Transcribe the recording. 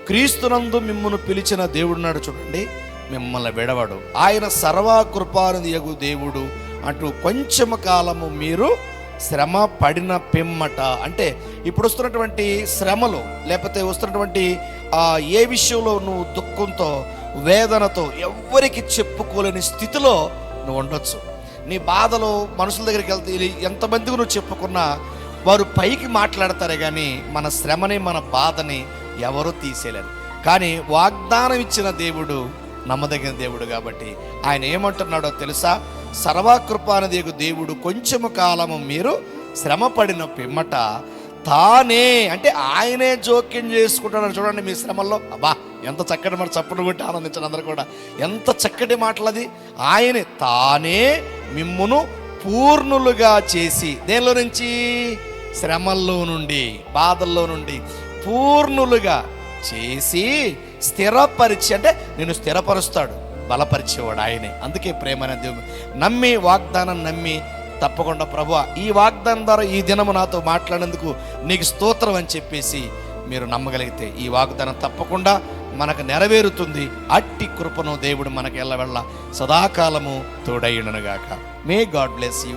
క్రీస్తునందు మిమ్మును పిలిచిన దేవుడున్నాడు చూడండి, మిమ్మల్ని విడవడు. ఆయన సర్వకృపానిధియగు దేవుడు అంటూ కొంచెము కాలము మీరు శ్రమ పడిన పిమ్మట, అంటే ఇప్పుడు వస్తున్నటువంటి శ్రమలు లేకపోతే వస్తున్నటువంటి ఏ విషయంలో నువ్వు దుఃఖంతో వేదనతో ఎవ్వరికి చెప్పుకోలేని స్థితిలో నువ్వు ఉండొచ్చు. నీ బాధలు మనుషుల దగ్గరికి వెళ్తే ఎంతమందికి నువ్వు చెప్పుకున్నా వారు పైకి మాట్లాడతారే కానీ మన శ్రమని మన బాధని ఎవరూ తీసేయలేరు. కానీ వాగ్దానం ఇచ్చిన దేవుడు నమ్మదగిన దేవుడు కాబట్టి ఆయన ఏమంటున్నాడో తెలుసా? సర్వకృపానిధియగు దేవుడు కొంచెము కాలము మీరు శ్రమ పడిన పిమ్మట తానే, అంటే ఆయనే జోక్యం చేసుకుంటాడు. చూడండి మీ శ్రమల్లో, అబ్బా ఎంత చక్కటి మాట, చప్పుడు కొట్టి ఆనందించండి అందరూ కూడా. ఎంత చక్కటి మాటలది. ఆయనే తానే మిమ్మును పూర్ణులుగా చేసి, దేనిలో నుంచి? శ్రమల్లో నుండి, బాధల్లో నుండి పూర్ణులుగా చేసి స్థిరపరిచి, అంటే నేను స్థిరపరుస్తాడు, బలపరిచేవాడు ఆయనే. అందుకే ప్రేమ అనే దేవుడు నమ్మి, వాగ్దానం నమ్మి తప్పకుండా ప్రభువా ఈ వాగ్దానం ద్వారా ఈ దినము నాతో మాట్లాడేందుకు నీకు స్తోత్రం అని చెప్పేసి మీరు నమ్మగలిగితే ఈ వాగ్దానం తప్పకుండా మనకు నెరవేరుతుంది. అట్టి కృపను దేవుడు మనకు ఎల్లవెళ్ళ సదాకాలము తోడైయుండునుగాక. May God bless you.